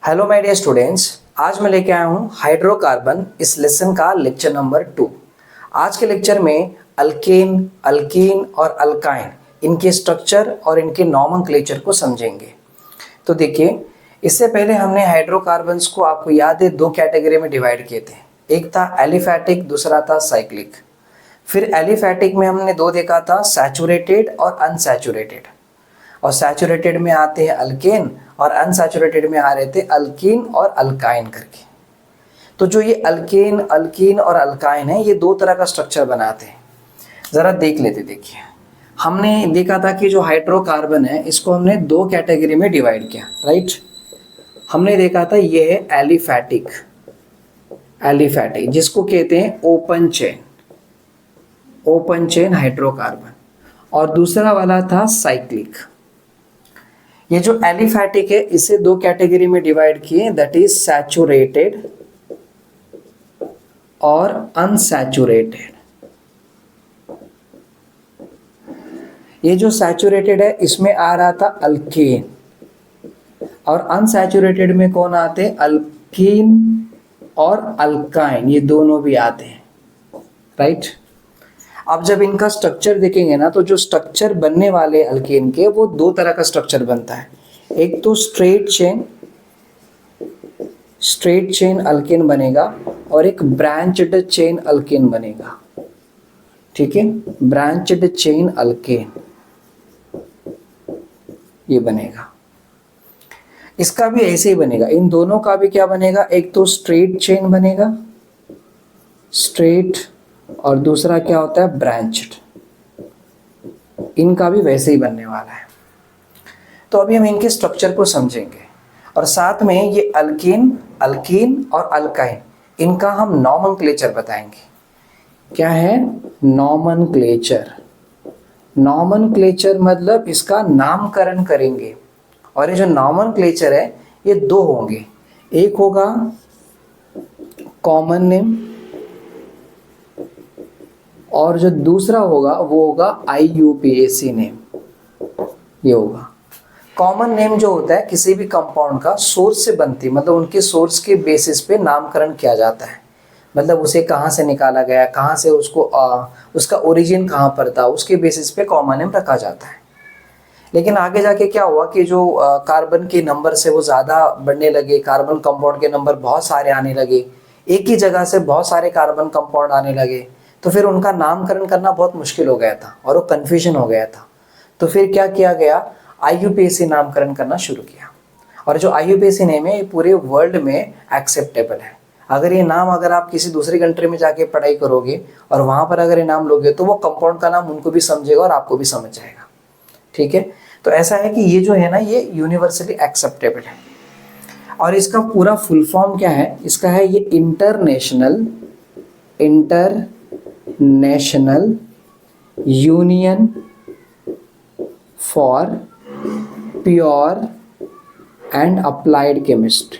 Hello my dear students, आज मैं लेके आया हूँ हाइड्रोकार्बन इस लेसन का लेक्चर नंबर 2। आज के लेक्चर में अल्केन, अल्कीन और अल्काइन इनके स्ट्रक्चर और इनके नॉमेनक्लेचर को समझेंगे। तो देखिए, इससे पहले हमने हाइड्रोकार्बन्स को, आपको याद है, दो कैटेगरी में डिवाइड किए थे। एक था एलिफैटिक, दूसरा था साइक्लिक। फिर एलिफैटिक में हमने दो देखा था, सैचुरेटेड और अनसैचुरेटेड। और सैचुरेटेड में आते हैं अल्केन और अनसैचुरेटेड में आ रहे थे अल्कीन और अल्काइन करके। तो जो ये अल्केन, अल्कीन और अल्काइन है, ये दो तरह का स्ट्रक्चर बनाते हैं। ज़रा देख लेते। देखिए, हमने देखा था कि जो हाइड्रोकार्बन है इसको हमने दो कैटेगरी में डिवाइड किया, राइट। हमने देखा था ये है एलिफैटिक, एलिफैटिक जिसको कहते हैं open chain, open chain hydrocarbon. और दूसरा वाला था साइक्लिक। ये जो एलिफैटिक है इसे दो कैटेगरी में डिवाइड किए, दैट इज सैचुरेटेड और अनसैचुरेटेड। ये जो सैचुरेटेड है इसमें आ रहा था अल्केन, और अनसैचुरेटेड में कौन आते हैं? अल्कीन और अल्काइन, ये दोनों भी आते हैं, राइट। अब जब इनका स्ट्रक्चर देखेंगे ना, तो जो स्ट्रक्चर बनने वाले अल्केन के, वो दो तरह का स्ट्रक्चर बनता है। एक तो स्ट्रेट चेन अल्केन बनेगा, और एक ब्रांच्ड चेन अल्केन बनेगा, ठीक है। ब्रांच्ड चेन अल्केन ये बनेगा। इसका भी ऐसे ही बनेगा, इन दोनों का भी क्या बनेगा? एक तो स्ट्रेट चेन बनेगा, स्ट्रेट, और दूसरा क्या होता है? ब्रांच्ड। इनका भी वैसे ही बनने वाला है। तो अभी हम इनके स्ट्रक्चर को समझेंगे, और साथ में ये अल्कीन, अल्कीन और अल्काइन, इनका हम नॉमेनक्लेचर बताएंगे। क्या है? नॉमेनक्लेचर। नॉमेनक्लेचर मतलब इसका नामकरण करेंगे। और ये जो नॉमेनक्लेचर है ये दो होंगे, एक होगा कॉमन नेम, और जो दूसरा होगा वो होगा IUPAC नेम। ये होगा कॉमन नेम। जो होता है किसी भी कंपाउंड का सोर्स से बनती, मतलब उनके सोर्स के बेसिस पे नामकरण किया जाता है। मतलब उसे कहाँ से निकाला गया, कहाँ से उसको उसका ओरिजिन कहाँ पर था, उसके बेसिस पे कॉमन नेम रखा जाता है। लेकिन आगे जाके क्या हुआ कि जो कार्बन के नंबर से वो ज़्यादा बढ़ने लगे, कार्बन कंपाउंड के नंबर बहुत सारे आने लगे, एक ही जगह से बहुत सारे कार्बन कंपाउंड आने लगे, तो फिर उनका नामकरण करना बहुत मुश्किल हो गया था और वो कन्फ्यूजन हो गया था। तो फिर क्या किया गया? IUPAC नामकरण करना शुरू किया। और जो IUPAC नेम है ये पूरे वर्ल्ड में एक्सेप्टेबल है। अगर ये नाम, अगर आप किसी दूसरी कंट्री में जाके पढ़ाई करोगे और वहाँ पर अगर ये नाम लोगे, तो वो कंपाउंड का नाम उनको भी समझेगा और आपको भी समझ जाएगा, ठीक है। तो ऐसा है कि ये जो है ना, ये यूनिवर्सली एक्सेप्टेबल है। और इसका पूरा फुल फॉर्म क्या है? इसका है ये international union for pure and applied chemistry,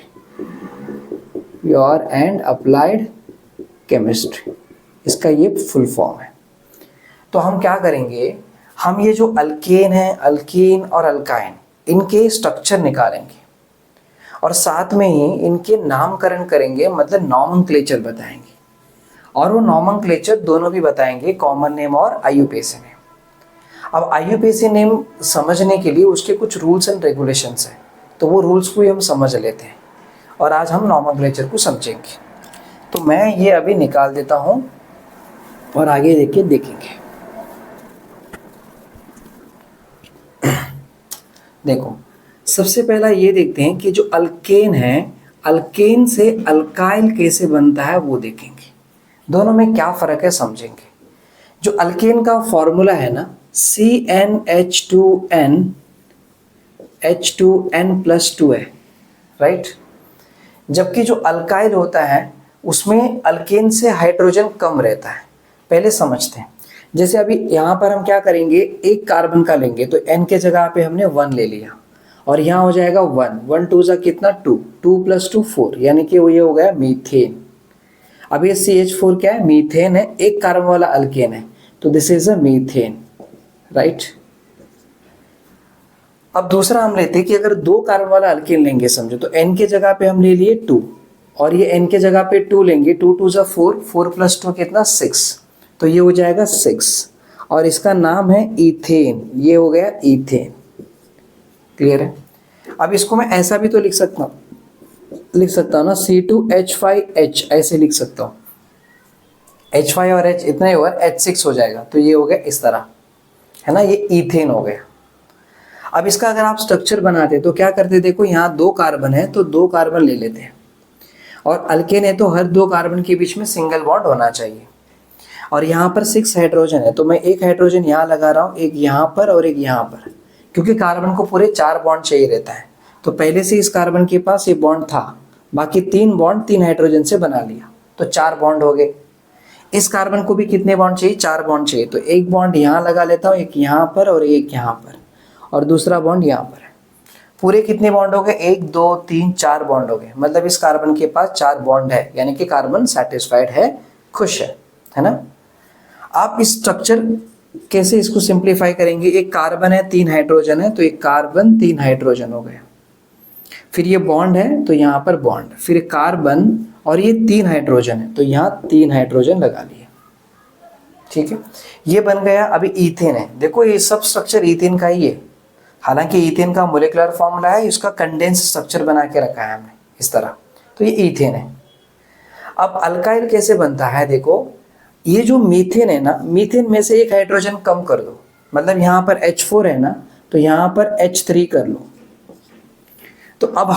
pure and applied chemistry, इसका ये फुल फॉर्म है। तो हम क्या करेंगे, हम ये जो अल्केन है, अल्कीन और अल्काइन, इनके स्ट्रक्चर निकालेंगे और साथ में ही इनके नामकरण करेंगे, मतलब नॉमेनक्लेचर बताएंगे। और वो नॉमेनक्लेचर दोनों भी बताएंगे, कॉमन नेम और IUPAC नेम। अब IUPAC नेम समझने के लिए उसके कुछ रूल्स एंड रेगुलेशंस हैं, तो वो रूल्स को ही हम समझ लेते हैं और आज हम नॉमेनक्लेचर को समझेंगे। तो मैं ये अभी निकाल देता हूँ और आगे देखेंगे। देखो, सबसे पहला ये देखते हैं कि जो अल्केन है, अल्केन से अल्काइल कैसे बनता है वो देखेंगे। दोनों में क्या फ़र्क है समझेंगे। जो अल्केन का फॉर्मूला है ना, CnH2n H2n+2 है, राइट। जबकि जो अल्काइल होता है उसमें अल्केन से हाइड्रोजन कम रहता है। पहले समझते हैं। जैसे अभी यहाँ पर हम क्या करेंगे, एक कार्बन का लेंगे, तो n के जगह पे हमने 1 ले लिया, और यहाँ हो जाएगा 1, 1 2 जा कितना? 2, 2 + 2 4, यानी कि वो ये हो गया मीथेन। अब ये CH4 क्या है? मीथेन है, एक कार्बन वाला अल्केन है, तो this is a methane, right. अब दूसरा हम लेते हैं कि अगर 2 कार्बन वाला अल्केन लेंगे समझो, तो n के जगह पे हम ले लिए 2 और ये n के जगह पे 2 लेंगे, 2 2 जा 4, 4 + 2 कितना 6, तो ये हो जाएगा 6 और इसका नाम है इथेन, ये हो गया इथेन। क्लियर है? अब इसको मैं ऐसा भी तो लिख सकता हूँ ना, C2H5H ऐसे लिख सकता हूँ, H5 और H इतना ही होगा, H6 हो जाएगा, तो ये हो गया इस तरह, है ना, ये इथेन हो गया। अब इसका अगर आप स्ट्रक्चर बनाते तो क्या करते, देखो यहाँ 2 कार्बन है तो 2 कार्बन ले लेते हैं, और अल्केन है तो हर 2 कार्बन के बीच में सिंगल बॉन्ड होना चाहिए, और यहाँ पर 6 हाइड्रोजन है तो मैं एक हाइड्रोजन यहाँ लगा रहा हूँ, एक यहाँ पर और एक यहाँ पर, क्योंकि कार्बन को पूरे 4 बॉन्ड चाहिए रहता है, तो पहले से इस कार्बन के पास ये बॉन्ड था, बाकी 3 बॉन्ड 3 हाइड्रोजन से बना लिया, तो 4 बॉन्ड हो गए। इस कार्बन को भी कितने बॉन्ड चाहिए, 4 बॉन्ड चाहिए, तो एक बॉन्ड यहाँ लगा लेता हूँ, एक यहाँ पर और एक यहाँ पर, और दूसरा बॉन्ड यहाँ पर है। पूरे कितने बॉन्ड हो गए, 1 2 3 4 बॉन्ड हो गए, मतलब इस कार्बन के पास 4 बॉन्ड है, यानी कि कार्बन सेटिस्फाइड है, खुश है ना। आप इस स्ट्रक्चर कैसे इसको सिंप्लीफाई करेंगे, एक कार्बन है 3 हाइड्रोजन है, तो एक कार्बन 3 हाइड्रोजन हो गया, फिर ये बॉन्ड है तो यहाँ पर बॉन्ड, फिर कार्बन और ये 3 हाइड्रोजन है तो यहाँ 3 हाइड्रोजन लगा लिए, ठीक है, ये बन गया। अभी ईथेन है, देखो ये सब स्ट्रक्चर ईथेन का ही है, हालांकि ईथेन का मोलिकुलर फॉर्मूला है, इसका कंडेंस स्ट्रक्चर बना के रखा है हमने इस तरह, तो ये ईथेन है। अब अल्काइल कैसे बनता है, देखो ये जो मीथेन है ना, मीथेन में से एक हाइड्रोजन कम कर दो, मतलब यहाँ पर H4 है ना, तो यहाँ पर H3 कर लो, तो अब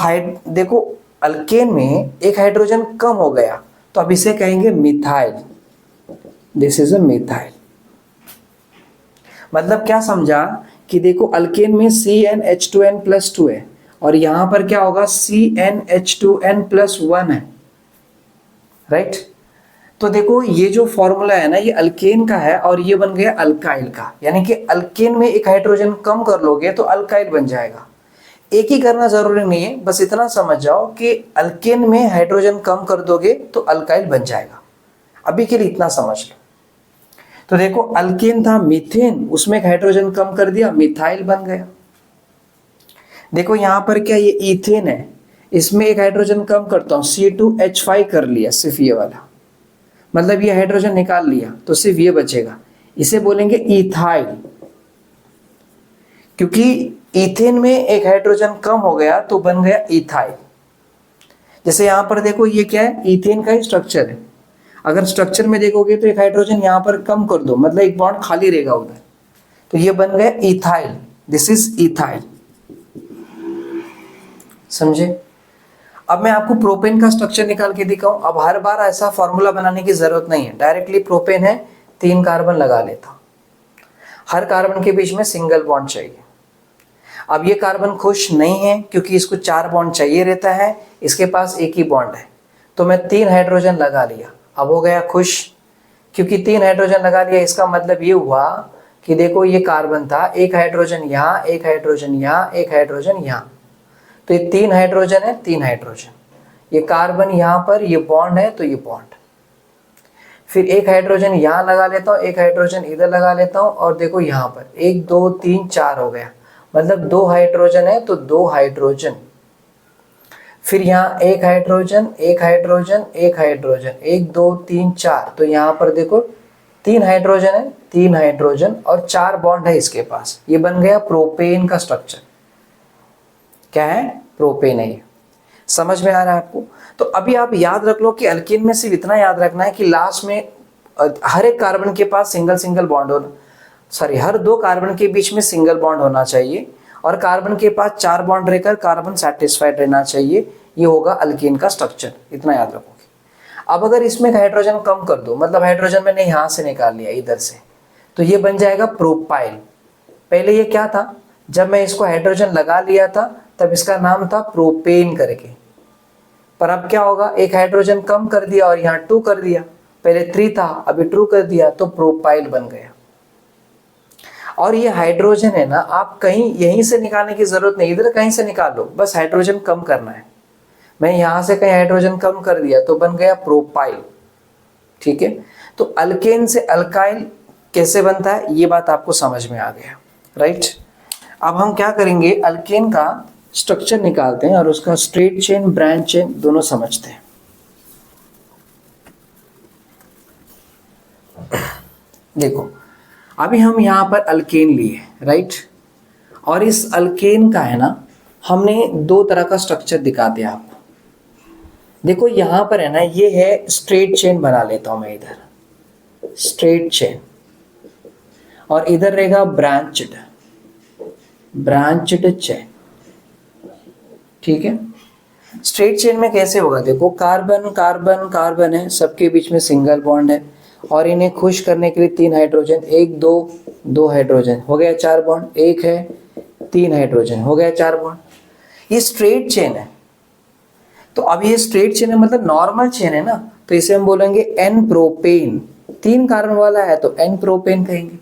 देखो अल्केन में एक हाइड्रोजन कम हो गया, तो अब इसे कहेंगे methyl, this is a methyl. मतलब क्या समझा कि देखो अल्केन में CnH2n+2 है और यहां पर क्या होगा, CnH2n+1 है, राइट। तो देखो ये जो फॉर्मूला है ना, ये अल्केन का है और ये बन गया अल्काइल का, यानी कि अल्केन में एक हाइड्रोजन कम कर लोगे तो अल्काइल बन जाएगा। एक ही करना जरूरी नहीं है, बस इतना समझ जाओ कि अल्केन में हाइड्रोजन कम कर दोगे तो अल्काइल बन जाएगा, अभी के लिए इतना समझ लो। तो देखो अल्केन था मीथेन, उसमें एक हाइड्रोजन कम कर दिया, मिथाइल बन गया। देखो यहां पर क्या, ये इथेन है, इसमें एक हाइड्रोजन कम करता हूं, C2H5 कर लिया, सिर्फ ये वाला, मतलब ये हाइड्रोजन निकाल लिया तो सिर्फ ये बचेगा, इसे बोलेंगे इथाइल, क्योंकि इथेन में एक हाइड्रोजन कम हो गया तो बन गया इथाइल। जैसे यहां पर देखो ये क्या है, इथेन का ही स्ट्रक्चर है, अगर स्ट्रक्चर में देखोगे तो एक हाइड्रोजन यहां पर कम कर दो, मतलब एक बॉन्ड खाली रहेगा उधर, तो ये बन गया इथाइल, दिस इज इथाइल, समझे। अब मैं आपको प्रोपेन का स्ट्रक्चर निकाल के दिखाऊं, अब हर बार ऐसा फॉर्मूला बनाने की जरूरत नहीं है, डायरेक्टली प्रोपेन है 3 कार्बन लगा लेता, हर कार्बन के बीच में सिंगल बॉन्ड चाहिए। अब ये कार्बन खुश नहीं है क्योंकि इसको 4 बॉन्ड चाहिए रहता है, इसके पास एक ही बॉन्ड है, तो मैं 3 हाइड्रोजन लगा लिया, अब हो गया खुश, क्योंकि 3 हाइड्रोजन लगा लिया, इसका मतलब ये हुआ कि देखो ये कार्बन था, एक हाइड्रोजन यहाँ, एक हाइड्रोजन यहाँ, एक हाइड्रोजन यहाँ, तो ये 3 हाइड्रोजन है, 3 हाइड्रोजन, ये कार्बन यहाँ पर, ये बॉन्ड है तो ये बॉन्ड, फिर एक हाइड्रोजन यहाँ लगा लेता हूँ, एक हाइड्रोजन इधर लगा लेता हूँ, और देखो यहाँ पर 1 2 3 4 हो गया, मतलब 2 हाइड्रोजन है तो 2 हाइड्रोजन, फिर यहाँ एक हाइड्रोजन, एक हाइड्रोजन, एक हाइड्रोजन, 1 2 3 4, तो यहाँ पर देखो 3 हाइड्रोजन है, 3 हाइड्रोजन और 4 बॉन्ड है इसके पास, ये बन गया प्रोपेन का स्ट्रक्चर। क्या है, प्रोपेन है ये, समझ में आ रहा है आपको। तो अभी आप याद रख लो कि अल्कीन में सिर्फ इतना याद रखना है कि लास्ट में हर एक कार्बन के पास सिंगल बॉन्ड होना, हर 2 कार्बन के बीच में सिंगल बॉन्ड होना चाहिए, और कार्बन के पास 4 बॉन्ड रहकर कार्बन सेटिस्फाइड रहना चाहिए, ये होगा अल्कीन का स्ट्रक्चर, इतना याद रखोगे। अब अगर इसमें हाइड्रोजन कम कर दो, मतलब हाइड्रोजन मैंने यहाँ से निकाल लिया इधर से, तो ये बन जाएगा प्रोपाइल। पहले ये क्या था, जब मैं इसको हाइड्रोजन लगा लिया था तब इसका नाम था प्रोपेन करके, पर अब क्या होगा, एक हाइड्रोजन कम कर दिया और यहाँ 2 कर दिया, पहले 3 था अभी 2 कर दिया, तो प्रोपाइल बन गया। और ये हाइड्रोजन है ना, आप कहीं यहीं से निकालने की जरूरत नहीं, इधर कहीं से निकाल लो, बस हाइड्रोजन कम करना है। मैं यहां से कहीं हाइड्रोजन कम कर दिया तो बन गया प्रोपाइल, ठीक है। तो अल्केन से अल्काइल कैसे बनता है, ये बात आपको समझ में आ गया, राइट। अब हम क्या करेंगे, अल्केन का स्ट्रक्चर निकालते हैं और उसका स्ट्रेट चेन ब्रांच चेन दोनों समझते हैं। देखो अभी हम यहाँ पर अल्केन लिए, राइट, और इस अल्केन का है ना, हमने दो तरह का स्ट्रक्चर दिखाते हैं आपको। देखो यहाँ पर है ना, ये है स्ट्रेट चेन, बना लेता हूं मैं इधर स्ट्रेट चेन, और इधर रहेगा ब्रांच्ड चेन, ठीक है। स्ट्रेट चेन में कैसे होगा, देखो कार्बन कार्बन कार्बन है, सबके बीच में सिंगल बॉन्ड है, और इन्हें खुश करने के लिए 3 हाइड्रोजन, 1 2 2 हाइड्रोजन, हो गया 4 बॉन्ड, 1 है 3 हाइड्रोजन, हो गया 4 बॉन्ड। ये स्ट्रेट चेन है। तो अब ये स्ट्रेट चेन है मतलब नॉर्मल चेन है ना, तो इसे हम बोलेंगे एन प्रोपेन, 3 कार्बन वाला है तो एन प्रोपेन कहेंगे।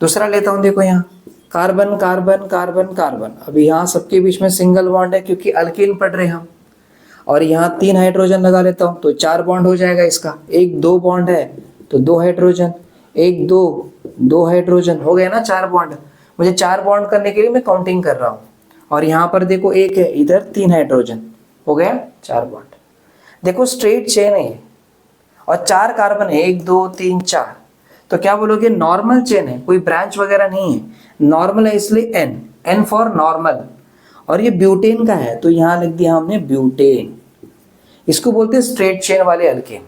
दूसरा लेता हूं, देखो यहाँ कार्बन कार्बन कार्बन कार्बन, अब यहाँ सबके बीच में सिंगल बॉन्ड है क्योंकि अल्कीन पढ़ रहे हैं हम, और यहाँ 3 हाइड्रोजन लगा लेता हूँ तो 4 बॉन्ड हो जाएगा इसका, 1 2 बॉन्ड है तो 2 हाइड्रोजन, 1 2 2 हाइड्रोजन, हो गया ना 4 बॉन्ड। मुझे 4 बॉन्ड करने के लिए मैं काउंटिंग कर रहा हूँ, और यहाँ पर देखो 1 है, इधर 3 हाइड्रोजन, हो गया 4 बॉन्ड। देखो स्ट्रेट चेन है और 4 कार्बन है, 1 2 3 4, तो क्या बोलोगे, नॉर्मल चेन है, कोई ब्रांच वगैरह नहीं है, नॉर्मल है इसलिए एन, एन फॉर नॉर्मल। और ये ब्यूटेन का है तो यहां लिख दिया हमने ब्यूटेन, इसको बोलते हैं स्ट्रेट चेन वाले अल्केन।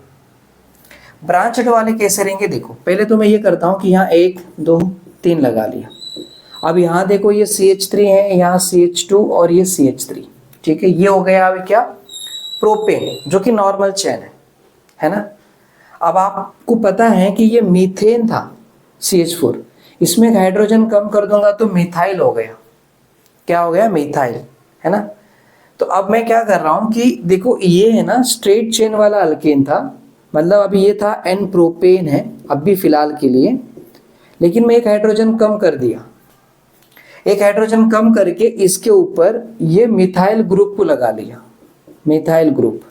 ब्रांचड वाले कैसे रहेंगे, देखो पहले तो मैं ये करता हूं कि यहाँ 1 2 3 लगा लिया। अब यहाँ देखो ये CH3 है, यहाँ CH2 और ये CH3, ठीक है, ये हो गया अभी क्या, प्रोपेन, जो कि नॉर्मल चेन है ना। अब आपको पता है कि ये मीथेन था CH4, इसमें एक हाइड्रोजन कम कर दूंगा तो मिथाइल हो गया, क्या हो गया, मिथाइल, है ना। तो अब मैं क्या कर रहा हूं कि देखो ये है ना स्ट्रेट चेन वाला अल्केन था, मतलब अभी ये था एन प्रोपेन है अभी फिलहाल के लिए, लेकिन मैं एक हाइड्रोजन कम कर दिया, एक हाइड्रोजन कम करके इसके ऊपर ये मिथाइल ग्रुप को लगा लिया, मिथाइल ग्रुप।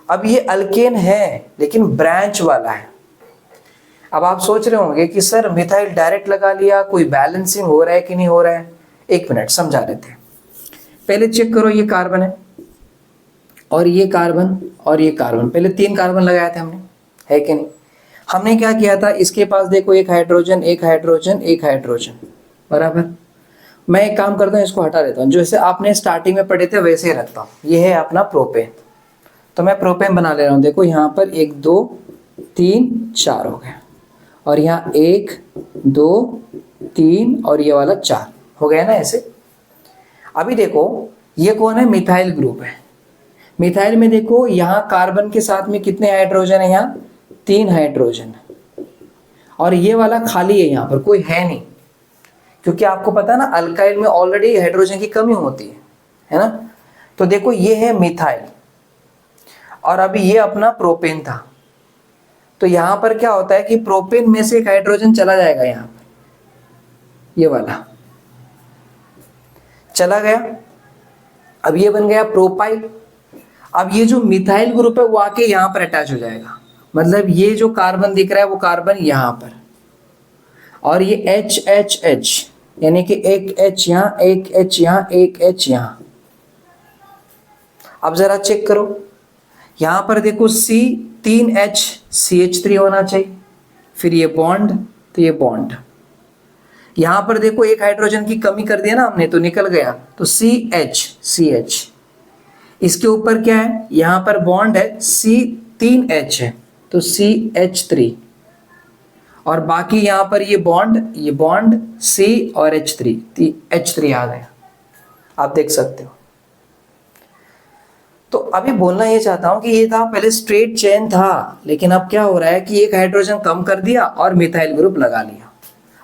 अब ये अल्केन है लेकिन ब्रांच वाला है। अब आप सोच रहे होंगे कि सर मिथाइल डायरेक्ट लगा लिया, कोई बैलेंसिंग हो रहा है कि नहीं हो रहा है, एक मिनट समझा लेते हैं। पहले चेक करो, ये कार्बन है और ये कार्बन और ये कार्बन, पहले 3 कार्बन लगाए थे हमने, है कि नहीं। हमने क्या किया था, इसके पास देखो एक हाइड्रोजन एक हाइड्रोजन एक हाइड्रोजन, बराबर। मैं एक काम करता हूँ, इसको हटा देता हूँ, जैसे आपने स्टार्टिंग में पढ़े थे वैसे ही रखता हूँ। ये है अपना प्रोपेन, तो मैं प्रोपेन बना ले रहा हूँ। देखो यहाँ पर 1 2 3 4 हो गया, और यहाँ 1 2 3 और ये वाला 4 हो गया ना ऐसे। अभी देखो ये कौन है, मिथाइल ग्रुप है। मिथाइल में देखो यहाँ कार्बन के साथ में कितने हाइड्रोजन है, यहाँ 3 हाइड्रोजन, और ये वाला खाली है, यहाँ पर कोई है नहीं, क्योंकि आपको पता है ना अल्काइल में ऑलरेडी हाइड्रोजन की कमी होती है ना। तो देखो ये है मिथाइल, और अभी ये अपना प्रोपेन था, तो यहां पर क्या होता है कि प्रोपेन में से एक हाइड्रोजन चला जाएगा, यहां पर ये वाला चला गया, अब ये बन गया प्रोपाइल। अब ये जो मिथाइल ग्रुप है वो आके यहां पर अटैच हो जाएगा, मतलब ये जो कार्बन दिख रहा है वो कार्बन यहां पर, और ये HHH यानी कि एक H यहाँ एक H यहाँ एक H यहाँ। अब जरा चेक करो, यहां पर देखो C 3H CH3 होना चाहिए, फिर ये बॉन्ड, तो ये बॉन्ड, यहां पर देखो एक हाइड्रोजन की कमी कर दिया ना हमने तो निकल गया, तो CH इसके ऊपर क्या है, यहां पर बॉन्ड है C 3H है तो CH3, और बाकी यहां पर ये बॉन्ड C और H3 आ गया, आप देख सकते हो। तो अभी बोलना ये चाहता हूं कि ये था पहले स्ट्रेट चेन था, लेकिन अब क्या हो रहा है कि एक हाइड्रोजन कम कर दिया और मिथाइल ग्रुप लगा लिया।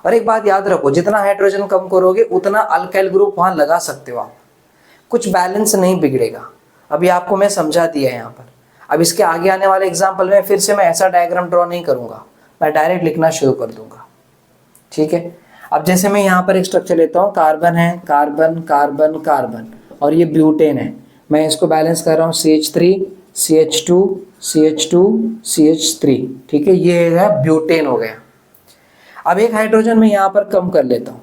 और एक बात याद रखो, जितना हाइड्रोजन कम करोगे उतना अल्काइल ग्रुप वहां लगा सकते हो आप, कुछ बैलेंस नहीं बिगड़ेगा। अभी आपको मैं समझा दिया यहाँ पर। अब इसके आगे आने वाले एग्जाम्पल में फिर से मैं ऐसा डायग्राम ड्रॉ नहीं करूंगा, मैं डायरेक्ट लिखना शुरू कर दूंगा, ठीक है। अब जैसे मैं यहाँ पर एक स्ट्रक्चर लेता हूँ, कार्बन है, कार्बन कार्बन कार्बन, और ये ब्यूटेन है, मैं इसको बैलेंस कर रहा हूँ CH3 CH2 CH2 CH3, ठीक है, ये है ब्यूटेन हो गया। अब एक हाइड्रोजन मैं यहाँ पर कम कर लेता हूँ,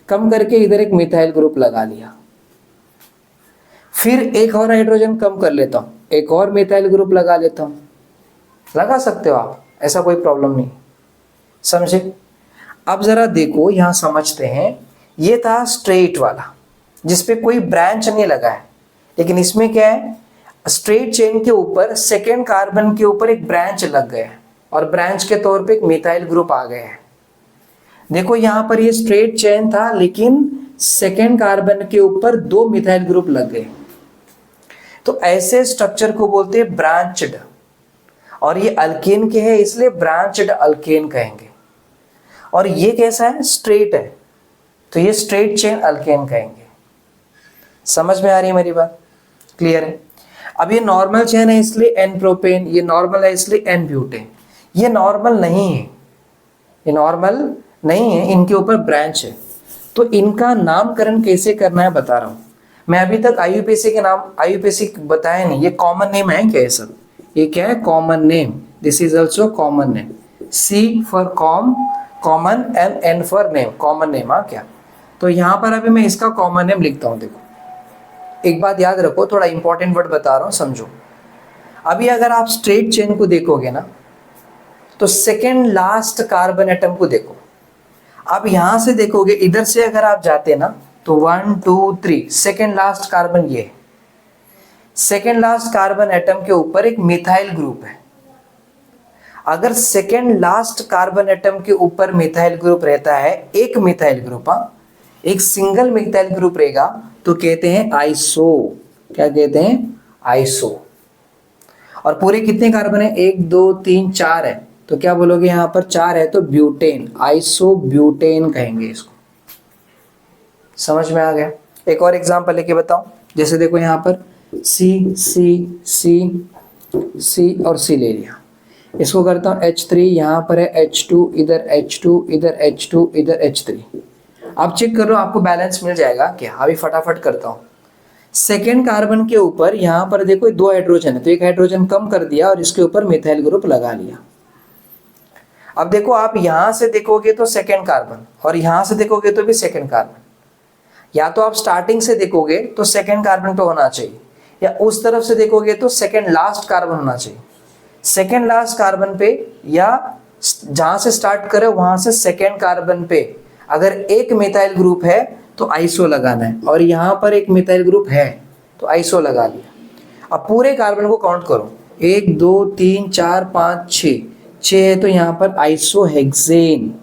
कम करके इधर एक मिथाइल ग्रुप लगा लिया, फिर एक और हाइड्रोजन कम कर लेता हूँ, एक और मिथाइल ग्रुप लगा लेता हूँ। लगा सकते हो आप, ऐसा कोई प्रॉब्लम नहीं, समझे। अब जरा देखो यहाँ समझते हैं, ये था स्ट्रेट वाला जिसपे कोई ब्रांच नहीं लगा है, लेकिन इसमें क्या है, स्ट्रेट चेन के ऊपर सेकेंड कार्बन के ऊपर एक ब्रांच लग गया है और ब्रांच के तौर पे एक मिथाइल ग्रुप आ गया है। देखो यहाँ पर ये स्ट्रेट चेन था, लेकिन सेकेंड कार्बन के ऊपर 2 मिथाइल ग्रुप लग गए, तो ऐसे स्ट्रक्चर को बोलते हैं ब्रांचड, और ये अल्केन के है इसलिए ब्रांचड अल्केन कहेंगे। और ये कैसा है, स्ट्रेट है, तो ये स्ट्रेट चेन अल्केन कहेंगे। समझ में आ रही है मेरी बात, क्लियर है। अब ये नॉर्मल चेन है इसलिए एन प्रोपेन, ये नॉर्मल है इसलिए एन ब्यूटेन। ये नॉर्मल नहीं है, ये नॉर्मल नहीं है, इनके ऊपर ब्रांच है। तो इनका नामकरण कैसे करना है बता रहा हूं मैं। अभी तक आईयूपीएसी के नाम आईयूपीएसी बताया नहीं, ये कॉमन नेम है क्या, ये सब ये क्या है, common name. This is also common name, C for common and N for name, common name. हाँ क्या, तो यहाँ पर अभी मैं इसका कॉमन नेम लिखता हूँ। देखो एक बात याद रखो, थोड़ा इंपॉर्टेंट वर्ड बता रहा हूँ, समझो। अभी अगर आप स्ट्रेट चेन को देखोगे ना, तो सेकेंड लास्ट कार्बन एटम को देखो। आप यहां से देखोगे, इधर से अगर आप जाते ना तो 1 2 3 सेकेंड लास्ट कार्बन, ये सेकेंड लास्ट कार्बन एटम के ऊपर एक मिथाइल ग्रुप है। अगर सेकेंड लास्ट कार्बन एटम के ऊपर मिथाइल ग्रुप रहता है, एक मिथाइल ग्रुप, एक सिंगल मिथाइल ग्रुप रहेगा, तो कहते हैं आइसो। क्या कहते हैं, आइसो। और पूरे कितने कार्बन है, 1 2 3 4 है, तो क्या बोलोगे, यहां पर 4 है तो ब्यूटेन, आइसो ब्यूटेन कहेंगे इसको। समझ में आ गया। एक और एग्जांपल लेके बताऊं, जैसे देखो यहां पर सी सी सी सी और सी ले लिया, इसको करता हूं H3, यहां पर है H2, इधर H2, इधर H2, इधर H3। आप चेक कर लो, आपको बैलेंस मिल जाएगा क्या। अभी फटाफट करता हूं। सेकेंड कार्बन के ऊपर यहां पर देखो 2 हाइड्रोजन है, तो एक हाइड्रोजन कम कर दिया और इसके ऊपर मिथाइल ग्रुप लगा लिया। अब देखो आप यहां से देखोगे तो सेकेंड कार्बन, और यहां से देखोगे तो भी सेकेंड कार्बन। या तो आप स्टार्टिंग से देखोगे तो सेकेंड कार्बन पे होना चाहिए, या उस तरफ से देखोगे तो सेकेंड लास्ट कार्बन होना चाहिए। सेकेंड लास्ट कार्बन पे, या जहां से स्टार्ट करे वहां से सेकेंड कार्बन पे अगर एक मिथाइल ग्रुप है तो आइसो लगाना है, और यहां पर एक मिथाइल ग्रुप है तो आइसो लगा लिया। अब पूरे कार्बन को काउंट करो, 1 2 3 4 5 6 है, तो यहां पर आइसो हेक्सेन,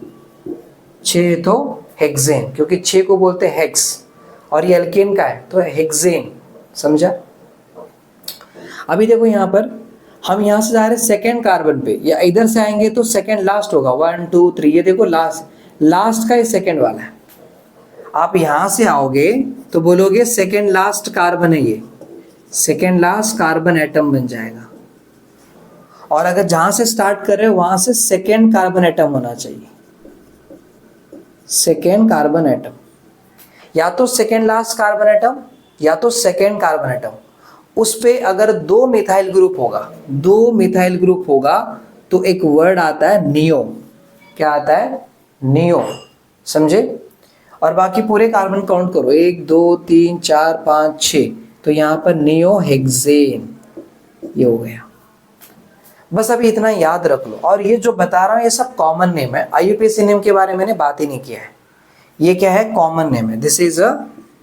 6 है तो हेक्सेन, क्योंकि 6 को बोलते हैं हेक्स, और ये अल्केन का है तो हेक्सेन। समझा। अभी देखो यहां पर हम यहां से जा रहे हैं सेकेंड कार्बन पे, या इधर से आएंगे तो सेकेंड लास्ट होगा, 1 2 3, ये देखो लास्ट का ये सेकेंड वाला है। आप यहां से आओगे तो बोलोगे सेकेंड लास्ट कार्बन है, ये सेकेंड लास्ट कार्बन एटम बन जाएगा। और अगर जहां से स्टार्ट कर रहे हो वहां से सेकेंड कार्बन एटम होना चाहिए, सेकेंड कार्बन एटम, या तो सेकेंड लास्ट कार्बन एटम या तो सेकेंड कार्बन एटम। उस पे अगर 2 मिथाइल ग्रुप होगा, 2 मिथाइल ग्रुप होगा तो एक वर्ड आता है नियो। क्या आता है, नियो। समझे। और बाकी पूरे कार्बन काउंट करो, 1 2 3 4 5 6, तो यहां पर नियो हेक्सेन, ये हो गया। बस अभी इतना याद रख लो। और ये जो बता रहा हूं ये सब कॉमन नेम है, आईयूपीएसी नेम के बारे में मैंने बात ही नहीं किया है। ये क्या है, कॉमन नेम है, this is a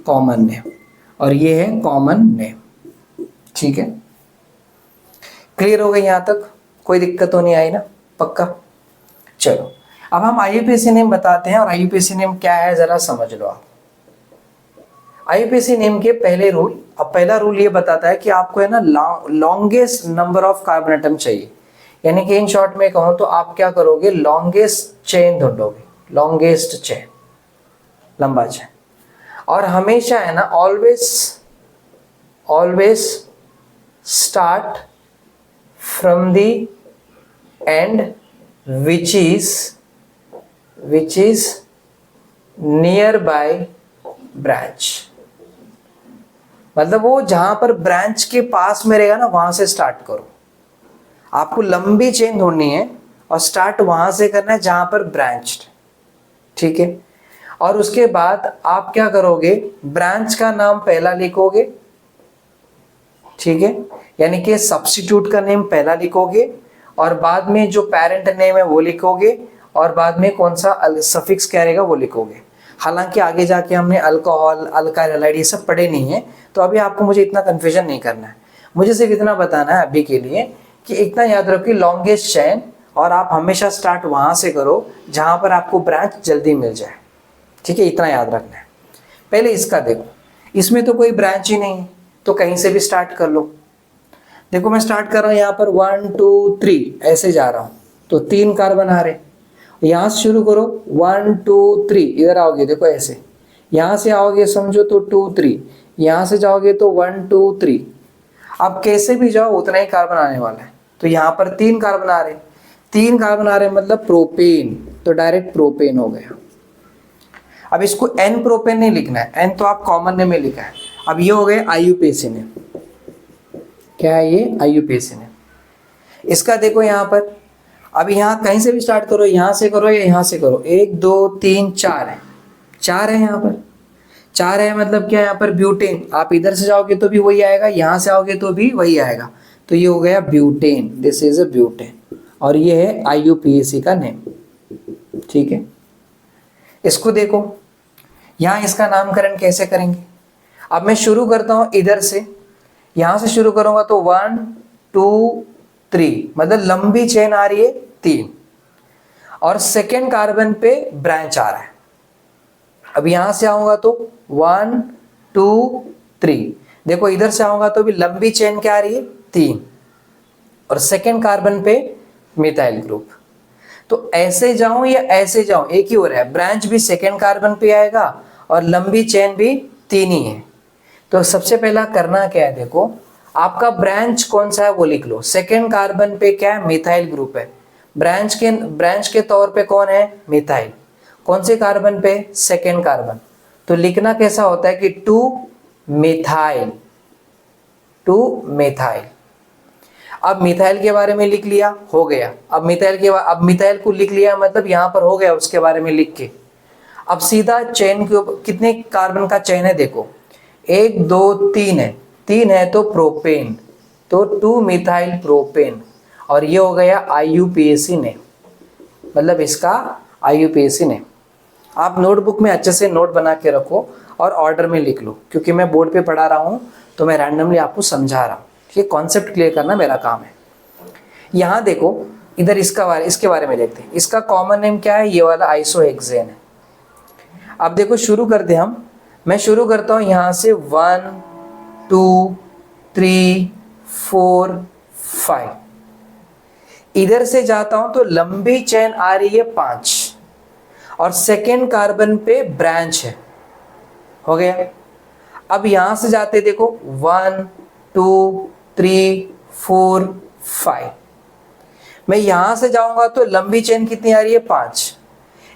common name, और ये है कॉमन नेम। ठीक है, क्लियर हो गई यहां तक, कोई दिक्कत तो नहीं आई ना, पक्का। चलो अब हम आईयूपीएसी नेम बताते हैं, और आईयूपीएसी नेम क्या है जरा समझ लो आप। आईयूपीएसी नेम के पहले रूल, अब पहला रूल ये बताता है कि आपको है ना longest number of carbon atom चाहिए, यानी कि इन शॉर्ट में कहूं तो आप क्या करोगे, लॉन्गेस्ट चेन ढूंढोगे, लॉन्गेस्ट चेन, लंबा चेन। और हमेशा है ना always start from the end which is nearby branch, मतलब वो जहां पर ब्रांच के पास में रहेगा ना वहां से स्टार्ट करो। आपको लंबी चेन ढूंढनी है और स्टार्ट वहां से करना है जहां पर ब्रांच्ड, ठीक है। और उसके बाद आप क्या करोगे, ब्रांच का नाम पहला लिखोगे, ठीक है, यानी कि सब्स्टिट्यूट का नेम पहला लिखोगे और बाद में जो पेरेंट नेम है वो लिखोगे और बाद में कौन सा सफिक्स क्या रहेगा वो लिखोगे। हालांकि आगे जाके हमने अल्कोहल, अल्काइल हैलाइड ये सब पढ़े नहीं है, तो अभी आपको मुझे इतना कंफ्यूजन नहीं करना है। मुझे सिर्फ इतना बताना है अभी के लिए कि इतना याद रखो कि लॉन्गेस्ट चेन, और आप हमेशा स्टार्ट वहां से करो जहां पर आपको ब्रांच जल्दी मिल जाए, ठीक है, इतना याद रखना है। पहले इसका देखो, इसमें तो कोई ब्रांच ही नहीं है, तो कहीं से भी स्टार्ट कर लो। देखो मैं स्टार्ट कर रहा हूँ यहाँ पर 1 2 3 ऐसे जा रहा हूँ, तो 3 कार्बन आ रहे, यहाँ से शुरू करो 1 2 3, इधर आओगे देखो ऐसे, यहाँ से आओगे समझो तो 2 3, यहाँ से जाओगे तो 1 2 3, अब कैसे भी जाओ उतना ही कार्बन आने वाला है। तो यहाँ पर 3 कार्बन आ रहे, 3 कार्बन आ रहे मतलब प्रोपेन, तो डायरेक्ट प्रोपेन हो गया। अब इसको एन प्रोपेन नहीं लिखना है, एन तो आप कॉमन नेम में लिखा है। अब ये हो गए आईयूपीएसी नेम, क्या है ये, आईयूपीएसी नेम। इसका देखो यहाँ पर, अब यहाँ कहीं से भी स्टार्ट करो, यहाँ से करो या यहाँ से करो, 1 2 3 4 है, 4 है यहाँ पर, 4 है मतलब क्या, यहाँ पर ब्यूटेन, आप इधर से जाओगे तो भी वही आएगा, यहाँ से आओगे तो भी वही आएगा, तो ये हो गया butane, this is a butane, और ये है आईयूपीएसी का नेम, ठीक है। इसको देखो, यहाँ इसका नामकरण कैसे करेंगे। अब मैं शुरू करता हूँ इधर से, यहाँ से शुरू करूँगा तो 1 2 3, मतलब लंबी चेन आ रही है 3, और सेकेंड कार्बन पे ब्रांच आ रहा है। अब यहां से आऊंगा तो 1 2 3, देखो इधर से आऊंगा तो भी लंबी चेन क्या आ रही है 3, और सेकेंड कार्बन पे मिथाइल ग्रुप। तो ऐसे जाऊं या ऐसे जाऊं एक ही हो रहा है, ब्रांच भी सेकेंड कार्बन पे आएगा और लंबी चेन भी 3 ही है। तो सबसे पहला करना क्या है, देखो आपका ब्रांच कौन सा है वो लिख लो। सेकेंड कार्बन पे क्या है, मिथाइल ग्रुप है, ब्रांच के तौर पे कौन है, मिथाइल। कौन से कार्बन पे, सेकेंड कार्बन। तो लिखना कैसा होता है कि 2 मिथाइल, 2 मिथाइल। अब मिथाइल के बारे में लिख लिया, हो गया। अब मिथाइल को लिख लिया मतलब यहां पर हो गया उसके बारे में लिख के। अब सीधा चेन के ऊपर कितने कार्बन का चेन है देखो, 1 2 3 है, 3 है तो प्रोपेन, तो 2 मिथाइल प्रोपेन, और ये हो गया आईयूपीएसी ने, मतलब इसका आईयूपीएसी ने। आप नोटबुक में अच्छे से नोट बना के रखो और ऑर्डर में लिख लो, क्योंकि मैं बोर्ड पे पढ़ा रहा हूँ तो मैं रैंडमली आपको समझा रहा हूँ, ये कॉन्सेप्ट क्लियर करना मेरा काम है। यहाँ देखो इधर इसके बारे में देखते हैं। इसका कॉमन नेम क्या है, ये वाला आइसोहेक्सेन है। अब देखो शुरू करते हम, मैं शुरू करता हूँ यहाँ से 1 2 3 4 5, इधर से जाता हूं तो लंबी चेन आ रही है 5, और सेकेंड कार्बन पे ब्रांच है, हो गया। अब यहां से जाते देखो 1 2 3 4 5, मैं यहां से जाऊंगा तो लंबी चेन कितनी आ रही है 5,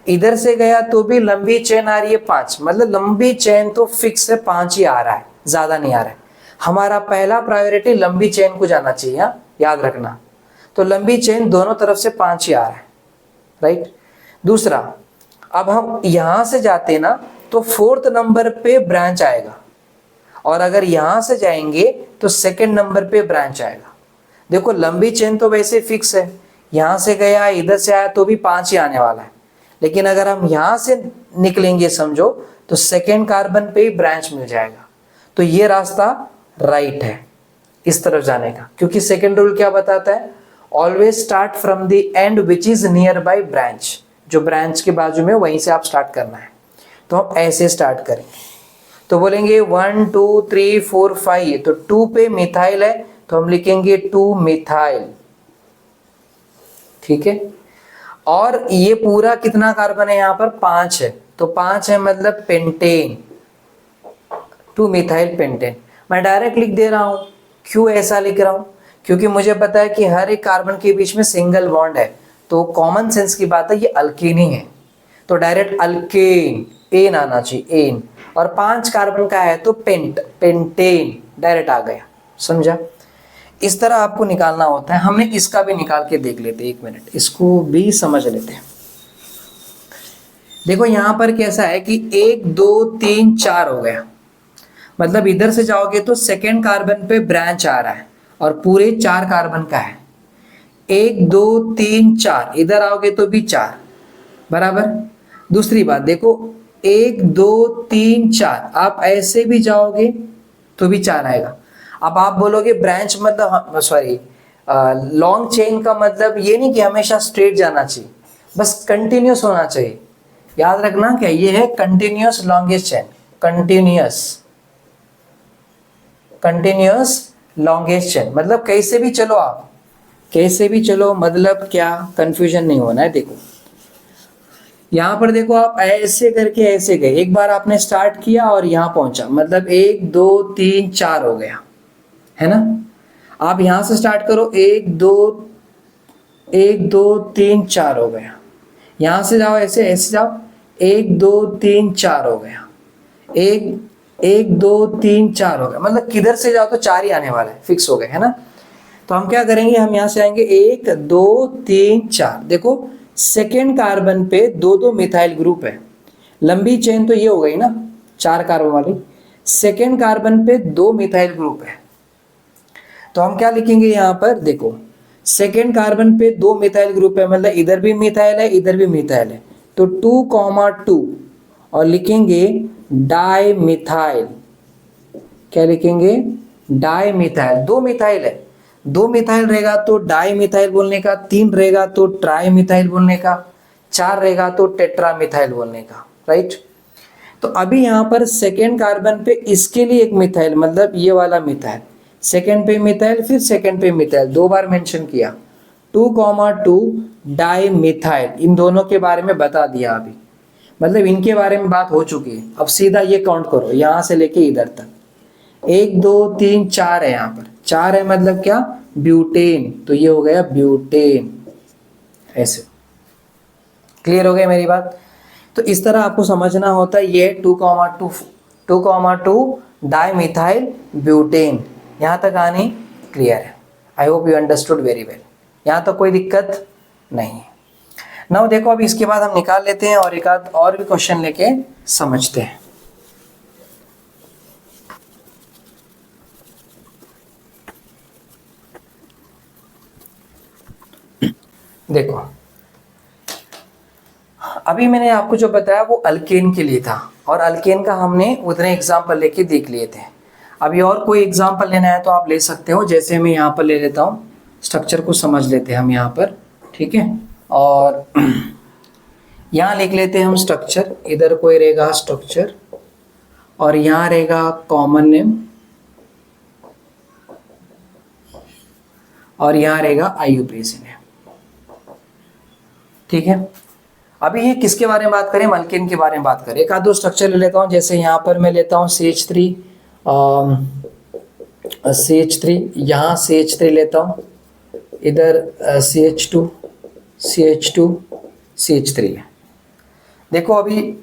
इधर से गया तो भी लंबी चेन आ रही है 5, मतलब लंबी चेन तो फिक्स है 5 ही आ रहा है, ज्यादा नहीं आ रहा है। हमारा पहला प्रायोरिटी लंबी चेन को जाना चाहिए, याद रखना। तो लंबी चेन दोनों तरफ से 5 ही आ रहा है, राइट। दूसरा, अब हम यहां से जाते ना तो 4th नंबर पे ब्रांच आएगा, और अगर यहां से जाएंगे तो सेकंड नंबर पे ब्रांच आएगा। देखो लंबी चेन तो वैसे फिक्स है, यहां से गया इधर से आया तो भी 5 ही आने वाला है, लेकिन अगर हम यहां से निकलेंगे समझो तो सेकेंड कार्बन पे ही ब्रांच मिल जाएगा। तो ये रास्ता राइट है इस तरफ जाने का, क्योंकि सेकेंड रूल क्या बताता है, always start from the and which is near by branch, जो ब्रांच के बाजू में वहीं से आप स्टार्ट करना है। तो हम ऐसे स्टार्ट करेंगे, तो बोलेंगे 1 2 3 4 5, तो 2 पे मिथाइल है तो हम लिखेंगे 2 मिथाइल, ठीक है। और ये पूरा कितना कार्बन है, यहाँ पर 5 है, तो 5 है मतलब पेंटेन, 2 मिथाइल पेंटेन। मैं डायरेक्ट लिख दे रहा हूं, क्यों ऐसा लिख रहा हूं, क्योंकि मुझे पता है कि हर एक कार्बन के बीच में सिंगल बॉन्ड है, तो कॉमन सेंस की बात है ये अल्केन ही है, तो डायरेक्ट अल्केन, एन आना चाहिए, एन। और 5 कार्बन का है तो पेंटेन डायरेक्ट आ गया, समझा। इस तरह आपको निकालना होता है। हमने इसका भी निकाल के देख लेते हैं, 1 मिनट इसको भी समझ लेते हैं। देखो यहाँ पर कैसा है कि 1 2 3 4 हो गया, मतलब इधर से जाओगे तो सेकेंड कार्बन पे ब्रांच आ रहा है और पूरे 4 कार्बन का है। 1 2 3 4 इधर आओगे तो भी 4 बराबर। दूसरी बात देखो 1 2 3 4 आप ऐसे भी जाओगे तो भी 4 आएगा। अब आप बोलोगे ब्रांच मतलब सॉरी लॉन्ग चेन का मतलब ये नहीं कि हमेशा स्ट्रेट जाना चाहिए, बस कंटिन्यूस होना चाहिए। याद रखना क्या ये है continuous longest chain, continuous longest chain मतलब कैसे भी चलो आप, कैसे भी चलो मतलब क्या, कंफ्यूजन नहीं होना है। देखो यहां पर देखो आप ऐसे करके ऐसे गए, एक बार आपने स्टार्ट किया और यहां पहुंचा मतलब 1 2 3 4 हो गया है ना। आप यहां से स्टार्ट करो 1 2 3 4 हो गया, यहां से जाओ ऐसे ऐसे जाओ 1 2 3 4 हो गया, 1 2 3 4 हो गया, मतलब किधर से जाओ तो 4 ही आने वाला है, फिक्स हो गए है ना। तो हम क्या करेंगे, हम यहां से आएंगे 1 2 3 4। देखो सेकेंड कार्बन पे 2 मिथाइल ग्रुप है, लंबी चेन तो ये हो गई ना 4 कार्बन वाली, सेकेंड कार्बन पे 2 मिथाइल ग्रुप है। तो हम क्या लिखेंगे यहाँ पर, देखो सेकेंड कार्बन पे 2 मिथाइल ग्रुप है, मतलब इधर भी मिथाइल है इधर भी मिथाइल है, तो 2,2 और लिखेंगे डाई मिथाइल। क्या लिखेंगे, डाई मिथाइल। 2 मिथाइल है, 2 मिथाइल रहेगा तो डाई मिथाइल बोलने का, 3 रहेगा तो ट्राई मिथाइल बोलने का, 4 रहेगा तो टेट्रा मिथाइल बोलने का, राइट। तो अभी यहाँ पर सेकेंड कार्बन पे इसके लिए एक मिथाइल मतलब ये वाला मिथाइल, सेकेंड पे मिथाइल फिर सेकेंड पे मिथाइल 2 बार मेंशन किया, 2,2 डाई मिथाइल, इन दोनों के बारे में बता दिया अभी, मतलब इनके बारे में बात हो चुकी है। अब सीधा ये काउंट करो यहां से लेके इधर तक, 1 2 3 4 है, यहाँ पर 4 है मतलब क्या, ब्यूटेन, तो ये हो गया ब्यूटेन। ऐसे क्लियर हो गया मेरी बात। तो इस तरह आपको समझना होता है, ये 2,2 डाई मिथाइल ब्यूटेन। यहाँ तक आनी क्लियर है, I hope you understood very well, यहाँ तक कोई दिक्कत नहीं है। नाउ देखो अब इसके बाद हम निकाल लेते हैं और एक आध और भी क्वेश्चन लेके समझते हैं। देखो अभी मैंने आपको जो बताया वो अल्केन के लिए था, और अल्केन का हमने उतने एग्जाम्पल लेके देख लिए थे। अभी और कोई एग्जाम्पल लेना है तो आप ले सकते हो, जैसे मैं यहाँ पर ले लेता हूँ, स्ट्रक्चर को समझ लेते हैं हम यहाँ पर, ठीक है। और यहाँ लिख लेते हैं हम स्ट्रक्चर, इधर कोई रहेगा स्ट्रक्चर और यहाँ रहेगा कॉमन नेम और यहाँ रहेगा IUPAC नेम, ठीक है। अभी ये किसके बारे में बात करें, अल्केन के बारे में बात करें। एक आध दो स्ट्रक्चर ले लेता हूँ, जैसे यहाँ पर मैं लेता हूँ CH3, यहाँ CH3 लेता हूँ, इधर CH2 CH3 है। देखो अभी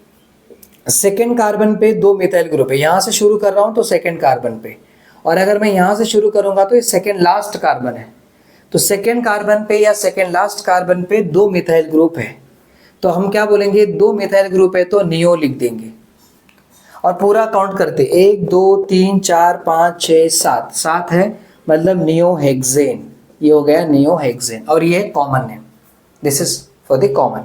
सेकेंड कार्बन पे 2 मिथाइल ग्रुप है, यहाँ से शुरू कर रहा हूँ तो सेकेंड कार्बन पे, और अगर मैं यहाँ से शुरू करूँगा तो ये सेकेंड लास्ट कार्बन है, तो सेकेंड कार्बन पे या सेकेंड लास्ट कार्बन पे 2 मिथाइल ग्रुप है, तो हम क्या बोलेंगे, 2 मिथाइल ग्रुप है तो नियो लिख देंगे और पूरा काउंट करते 1 2 3 4 5 6 7, 7 है मतलब नियो हेक्सेन, ये हो गया नियो हेक्सेन, और ये common name, this is for the common,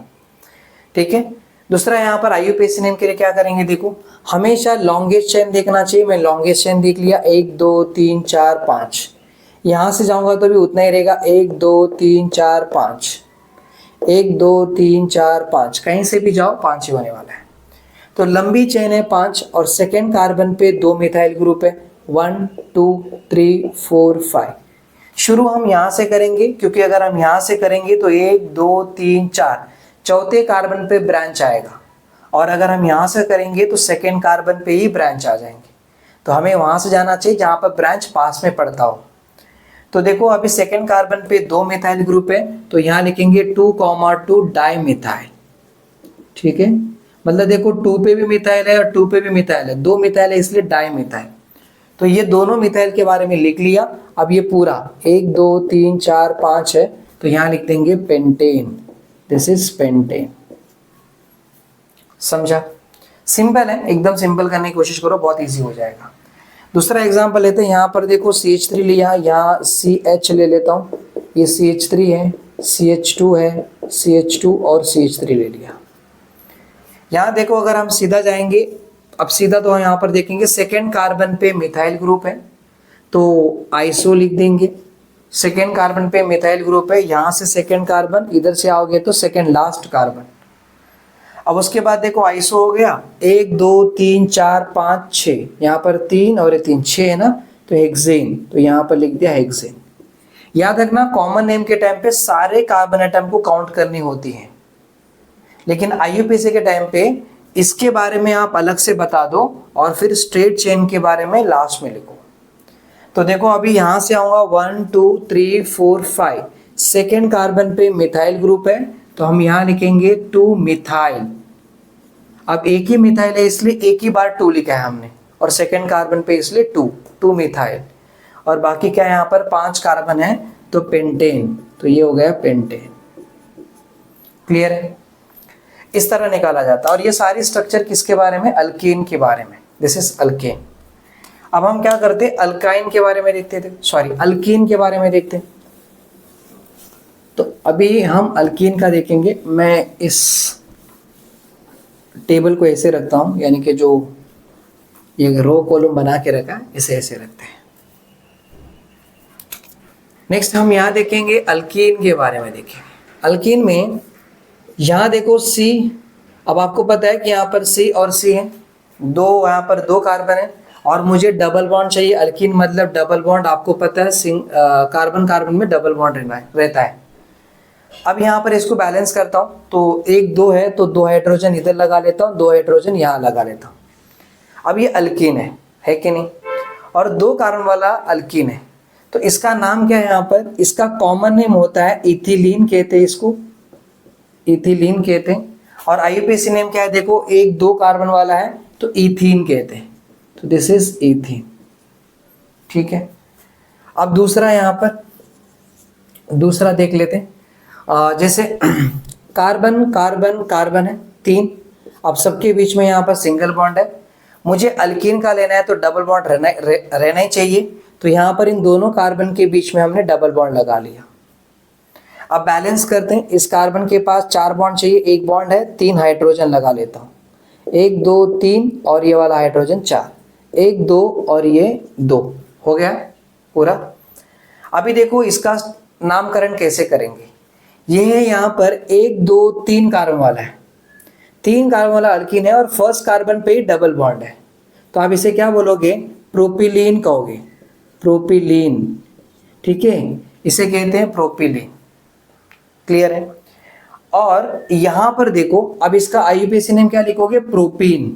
ठीक है। दूसरा यहाँ पर IUPAC नेम के लिए क्या करेंगे, देखो हमेशा लॉन्गेस्ट चेन देखना चाहिए। मैं लॉन्गेस्ट चेन देख लिया, 1 2 3 4 5, यहाँ से जाऊँगा तो भी उतना ही रहेगा, 1 2 3 4 5, 1 2 3 4 5, कहीं से भी जाओ 5 ही होने वाला है। तो लंबी चेन है 5 और सेकेंड कार्बन पे 2 मिथाइल ग्रुप है, 1 2 3 4 5। शुरू हम यहाँ से करेंगे, क्योंकि अगर हम यहाँ से करेंगे तो 1 2 3 4 चौथे कार्बन पे ब्रांच आएगा, और अगर हम यहाँ से करेंगे तो सेकेंड कार्बन पे ही ब्रांच आ जाएंगे। तो हमें वहाँ से जाना चाहिए जहाँ पर ब्रांच पास में पड़ता हो। तो देखो अभी सेकेंड कार्बन पे 2 मिथाइल ग्रुप है, तो यहाँ लिखेंगे 2,2 डाई मिथाइल, ठीक है। मतलब देखो 2 पे भी मिथाइल है और 2 पे भी मिथाइल है, 2 मिथाइल है इसलिए डाई मिथाइल। तो ये दोनों मिथाइल के बारे में लिख लिया। अब ये पूरा 1 2 3 4 5 है, तो यहाँ लिख देंगे पेंटेन, दिस इज पेंटेन। समझा? सिंपल है, एकदम सिंपल करने की कोशिश करो, बहुत इजी हो जाएगा। दूसरा एग्जांपल लेते हैं। यहाँ पर देखो CH3 लिया, यहाँ CH ले लेता हूँ, ये CH3 है, CH2 है, CH2 और CH3 ले लिया। यहाँ देखो अगर हम सीधा जाएंगे, अब सीधा तो यहाँ पर देखेंगे सेकेंड कार्बन पे मिथाइल ग्रुप है, तो आइसो लिख देंगे। सेकेंड कार्बन पे मिथाइल ग्रुप है, यहाँ से सेकेंड कार्बन, इधर से आओगे तो सेकेंड लास्ट कार्बन। अब उसके बाद देखो आइसो हो गया, 1 2 3 4 5 6, यहाँ पर 3 और ये 3, 6 है ना, तो हेक्सेन, तो यहाँ पर लिख दिया हेक्सेन। याद रखना कॉमन नेम के टाइम पे सारे कार्बन एटम को काउंट करनी होती है, लेकिन IUPAC के टाइम पे इसके बारे में आप अलग से बता दो और फिर स्ट्रेट चेन के बारे में लास्ट में लिखो। तो देखो अभी यहाँ से आऊंगा 1 2 3 4 5, सेकेंड कार्बन पे मिथाइल ग्रुप है, तो हम यहाँ लिखेंगे 2 मिथाइल। अब एक ही मिथाइल है इसलिए एक ही बार 2 लिखा है हमने, और सेकेंड कार्बन पे इसलिए 2 मिथाइल, और बाकी क्या है यहाँ पर 5 कार्बन है, तो पेंटेन, तो ये हो गया पेंटेन। क्लियर है? इस तरह निकाला जाता है। और ये सारी स्ट्रक्चर किसके बारे में? अल्केन के बारे में। This is alkane. अब हम क्या करते, अल्काइन के बारे में देखते थे, सॉरी अल्कीन के बारे में देखते। तो अभी हम अल्कीन का देखेंगे। मैं इस टेबल को ऐसे रखता हूं, यानी कि जो ये रो कॉलम बना के रखा है इसे ऐसे रखते हैं। नेक्स्ट हम यहाँ देखेंगे अल्कीन के बारे में देखेंगे। अल्कीन में यहाँ देखो C, अब आपको पता है कि यहाँ पर C और C है, दो यहाँ पर 2 कार्बन है, और मुझे डबल बॉन्ड चाहिए। अल्कीन मतलब डबल बॉन्ड, आपको पता है कार्बन कार्बन में डबल बॉन्ड रहता है। अब यहाँ पर इसको बैलेंस करता हूँ, तो 1 2 है, तो 2 हाइड्रोजन इधर लगा लेता हूँ, 2 हाइड्रोजन यहाँ लगा लेता हूँ। अब ये अल्कीन है कि नहीं? और 2 कार्बन वाला अल्कीन है, तो इसका नाम क्या है? यहाँ पर इसका कॉमन नेम होता है इथिलीन, कहते हैं इसको, इथिलीन कहते हैं। और IUPAC नेम क्या है? देखो 1 2 कार्बन वाला है, तो इथीन कहते हैं, तो दिस इज इथीन। ठीक है। अब दूसरा यहाँ पर दूसरा देख लेते हैं। जैसे कार्बन कार्बन कार्बन है 3, अब सबके बीच में यहाँ पर सिंगल बॉन्ड है। मुझे अल्कीन का लेना है तो डबल बॉन्ड रहना ही चाहिए, तो यहाँ पर इन दोनों कार्बन के बीच में हमने डबल बॉन्ड लगा लिया। अब बैलेंस करते हैं। इस कार्बन के पास 4 बॉन्ड चाहिए, 1 बॉन्ड है, 3 हाइड्रोजन लगा लेता हूँ, 1 2 3 और ये वाला हाइड्रोजन 4, 1 2 और ये 2 हो गया पूरा। अभी देखो इसका नामकरण कैसे करेंगे। ये है यहाँ पर 1 2 3 कार्बन वाला है, 3 कार्बन वाला अल्कीन है, और फर्स्ट कार्बन पे ही डबल बॉन्ड है, तो आप इसे क्या बोलोगे? प्रोपिलीन कहोगे, प्रोपिलीन। ठीक है, इसे कहते हैं प्रोपिलीन। क्लियर है? और यहां पर देखो, अब इसका IUPAC नेम क्या लिखोगे? प्रोपीन,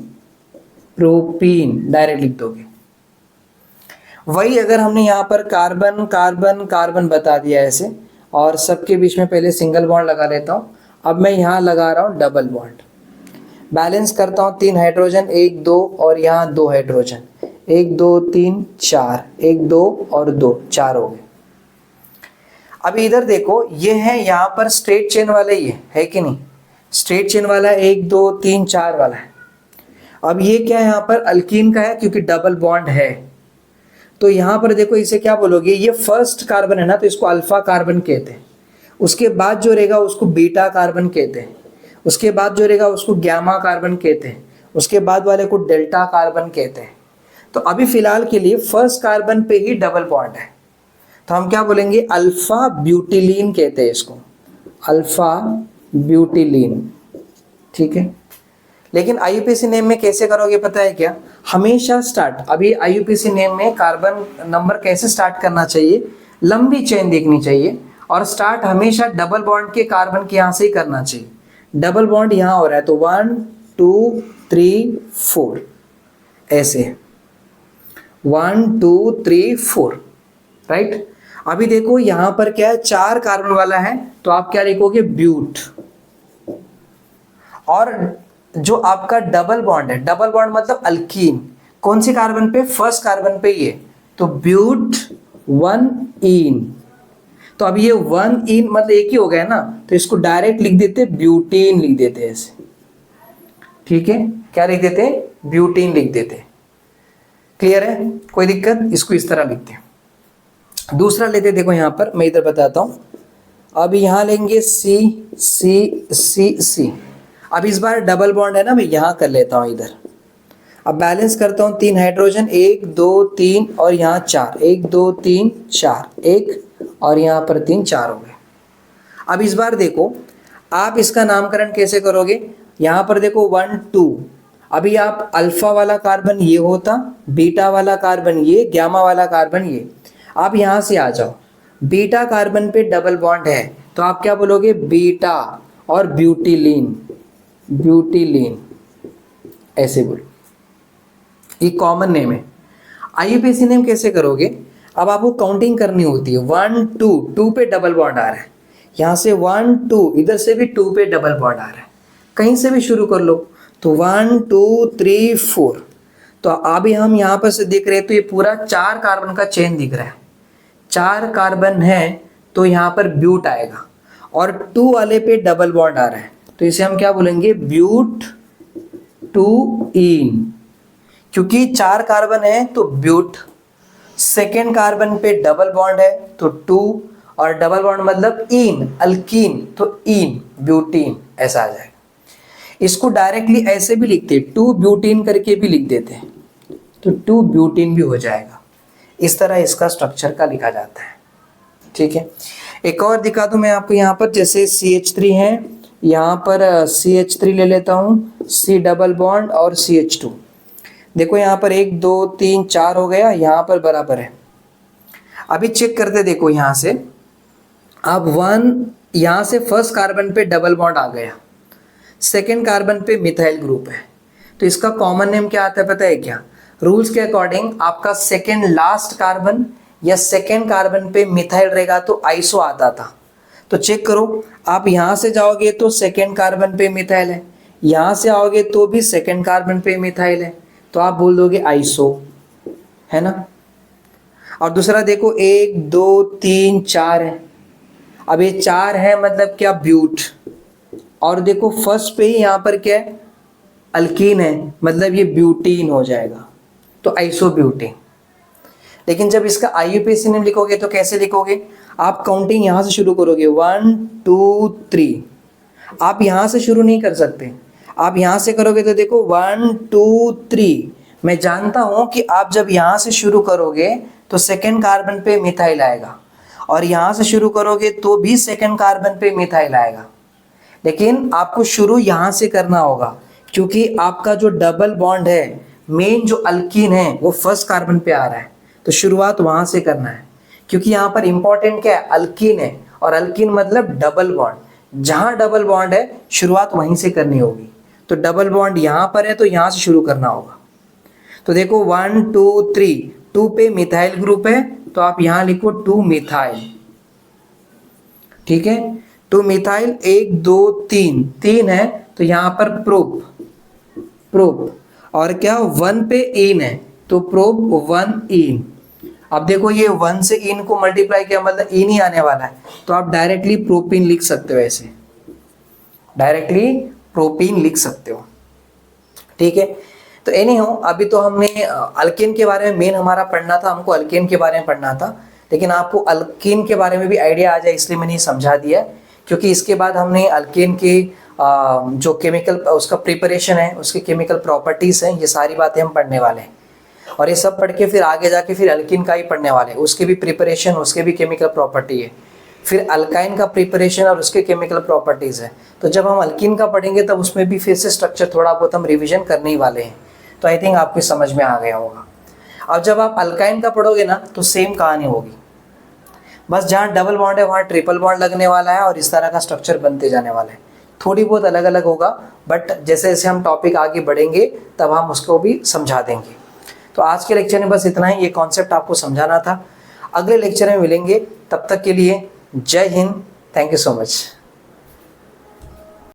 प्रोपीन डायरेक्ट लिख दोगे। वही अगर हमने यहाँ पर कार्बन कार्बन कार्बन बता दिया ऐसे, और सबके बीच में पहले सिंगल बॉन्ड लगा लेता हूँ, अब मैं यहाँ लगा रहा हूँ डबल बॉन्ड। बैलेंस करता हूँ, 3 हाइड्रोजन 1 2 और यहाँ 2 हाइड्रोजन, 1 2 3 4, 1 2 और 2, 4 हो गए। अभी इधर देखो, ये है यहाँ पर स्ट्रेट चेन वाला, ये है कि नहीं? स्ट्रेट चेन वाला 1 2 3 4 वाला है। अब ये क्या है? यहाँ पर अल्कीन का है, क्योंकि डबल बॉन्ड है, तो यहाँ पर देखो इसे क्या बोलोगे? ये फर्स्ट कार्बन है ना, तो इसको अल्फा कार्बन कहते हैं। उसके बाद जो रहेगा उसको बीटा कार्बन कहते हैं, उसके बाद जो रहेगा उसको गैमा कार्बन कहते हैं, उसके बाद वाले को डेल्टा कार्बन कहते हैं। तो अभी फिलहाल के लिए फर्स्ट कार्बन पे ही डबल बॉन्ड है, तो हम क्या बोलेंगे? अल्फा ब्यूटिलीन कहते हैं इसको, अल्फा ब्यूटिलीन। ठीक है। लेकिन IUPAC नेम में कैसे करोगे पता है क्या? हमेशा स्टार्ट, अभी IUPAC नेम में कार्बन नंबर कैसे स्टार्ट करना चाहिए? लंबी चेन देखनी चाहिए, और स्टार्ट हमेशा डबल बॉन्ड के कार्बन के यहाँ से ही करना चाहिए। डबल बॉन्ड यहाँ हो रहा है, तो 1 2 3 4 ऐसे, 1 2 3 4, राइट। अभी देखो यहाँ पर क्या है? 4 कार्बन वाला है, तो आप क्या लिखोगे? ब्यूट। और जो आपका डबल बॉन्ड है, डबल बॉन्ड मतलब अल्कीन, कौन सी कार्बन पे? फर्स्ट कार्बन पे ये, तो ब्यूट वन इन। तो अब ये वन इन मतलब एक ही हो गया ना, तो इसको डायरेक्ट लिख देते ब्यूटीन लिख देते ऐसे, ठीक है। क्या लिख देते? ब्यूटीन लिख देते। क्लियर है? कोई दिक्कत? इसको इस तरह लिखते हैं। दूसरा लेते, देखो यहां पर मैं इधर बताता हूं। अब यहां लेंगे सी सी सी सी। अब इस बार डबल बॉन्ड है ना, मैं यहां कर लेता हूं इधर। अब बैलेंस करता हूं, 3 हाइड्रोजन, 1 2 3 और यहाँ 4, 1 2 3 4, 1 और यहाँ पर 3 4 हो गए। अब इस बार देखो आप इसका नामकरण कैसे करोगे। यहाँ पर देखो 1 2, अभी आप अल्फा वाला कार्बन ये होता, बीटा वाला कार्बन ये, गामा वाला कार्बन ये। आप यहाँ से आ जाओ, बीटा कार्बन पे डबल बॉन्ड है तो आप क्या बोलोगे? बीटा और ब्यूटिलीन, ब्यूटिलीन ऐसे बोलो। ये कॉमन नेम है। आईयूपीएसी नेम कैसे करोगे? अब आपको काउंटिंग करनी होती है। 1 2, 2 पे डबल बॉन्ड आ रहा है, यहाँ से 1 2, इधर से भी 2 पे डबल बॉन्ड आ रहा है, कहीं से भी शुरू कर लो। तो 1 2 3 4, तो अभी हम यहाँ पर से देख रहे हैं तो ये पूरा 4 कार्बन का चेन दिख रहा है। 4 कार्बन है तो यहाँ पर ब्यूट आएगा, और 2 वाले पे डबल बॉन्ड आ रहा है तो इसे हम क्या बोलेंगे? ब्यूट 2 इन, क्योंकि 4 कार्बन है तो ब्यूट। सेकेंड कार्बन पे डबल बॉन्ड है तो 2, और डबल बॉन्ड मतलब इन, अल्कीन तो इन, ब्यूटीन ऐसा आ जाएगा। इसको डायरेक्टली ऐसे भी लिखते, 2 ब्यूटीन करके भी लिख देते हैं तो 2 ब्यूटीन भी हो जाएगा। इस तरह इसका स्ट्रक्चर का लिखा जाता है, ठीक है। एक और दिखा दूं मैं आपको यहाँ पर, जैसे CH3 है, यहाँ पर CH3 ले लेता हूँ, C डबल बॉन्ड और CH2। देखो यहाँ पर 1 2 3 4 हो गया, यहाँ पर बराबर है। अभी चेक करते, देखो यहाँ से अब 1, यहाँ से फर्स्ट कार्बन पे डबल बॉन्ड आ गया, सेकेंड कार्बन पे मिथाइल ग्रुप है, तो इसका कॉमन नेम क्या आता है पता है क्या? रूल्स के अकॉर्डिंग आपका सेकेंड लास्ट कार्बन या सेकेंड कार्बन पे मिथाइल रहेगा तो आइसो आता था। तो चेक करो, आप यहाँ से जाओगे तो सेकेंड कार्बन पे मिथाइल है, यहाँ से आओगे तो भी सेकेंड कार्बन पे मिथाइल है, तो आप बोल दोगे आइसो, है ना। और दूसरा देखो 1 2 3 4 है, अब ये 4 है मतलब क्या? ब्यूट। और देखो फर्स्ट पे ही यहाँ पर क्या है? अल्कीन है, मतलब ये ब्यूटीन हो जाएगा, तो आइसोब्यूटीन। लेकिन जब इसका आईयूपीएसी नेम लिखोगे तो कैसे लिखोगे? आप काउंटिंग यहाँ से शुरू करोगे 1 2 3। आप यहाँ से शुरू नहीं कर सकते, आप यहाँ से करोगे तो देखो 1 2 3। मैं जानता हूँ कि आप जब यहाँ से शुरू करोगे तो सेकेंड कार्बन पे मिथाइल आएगा, और यहाँ से शुरू करोगे तो भी सेकेंड कार्बन पे मिथाइल आएगा, लेकिन आपको शुरू यहाँ से करना होगा, क्योंकि आपका जो डबल बॉन्ड है, मेन जो अल्कीन है वो फर्स्ट कार्बन पे आ रहा है, तो शुरुआत वहाँ से करना है। क्योंकि यहाँ पर इंपॉर्टेंट क्या है? अल्कीन है, और अल्कीन मतलब डबल बॉन्ड। जहाँ डबल बॉन्ड है शुरुआत वहीं से करनी होगी, तो डबल बॉन्ड यहाँ पर है तो यहाँ से शुरू करना होगा। तो देखो 1 2 3, 2 पे मिथाइल ग्रुप है तो आप यहाँ लिखो 2 मिथाइल, ठीक है। 2 मिथाइल, 1 2 3, 3 है तो यहाँ पर प्रोप, प्रोप, और क्या 1 पे इन है तो प्रोप 1 इन। अब देखो ये 1 से इन को मल्टीप्लाई किया मतलब इन ही आने वाला है, तो आप डायरेक्टली प्रोपीन लिख सकते हो, ऐसे डायरेक्टली प्रोपीन लिख सकते हो, ठीक है। तो एनी हो, अभी तो हमने अल्केन के बारे में मेन हमारा पढ़ना था, हमको अल्केन के बारे में पढ़ना था, लेकिन आपको अल्केन के बारे में भी आइडिया आ जाए इसलिए मैंने समझा दिया, क्योंकि इसके बाद हमने अल्केन के जो केमिकल उसका प्रिपरेशन है, उसके केमिकल प्रॉपर्टीज़ हैं, ये सारी बातें हम पढ़ने वाले हैं। और ये सब पढ़ के फिर आगे जाके फिर अल्किन का ही पढ़ने वाले हैं, उसके भी प्रिपरेशन, उसके भी केमिकल प्रॉपर्टी है, फिर अल्काइन का प्रिपरेशन और उसके केमिकल प्रॉपर्टीज़ है। तो जब हम अल्किन का पढ़ेंगे तब उसमें भी फिर से स्ट्रक्चर थोड़ा बहुत हम रिविजन करने ही वाले हैं। तो आई थिंक आपको समझ में आ गया होगा। अब जब आप अल्काइन का पढ़ोगे ना तो सेम कहानी होगी, बस जहाँ डबल बॉन्ड है वहाँ ट्रिपल बॉन्ड लगने वाला है और इस तरह का स्ट्रक्चर बनते जाने वाला है। थोड़ी बहुत अलग अलग होगा, बट जैसे जैसे हम टॉपिक आगे बढ़ेंगे तब हम उसको भी समझा देंगे। तो आज के लेक्चर में बस इतना ही, ये कॉन्सेप्ट आपको समझाना था। अगले लेक्चर में मिलेंगे, तब तक के लिए जय Hind, thank you so much.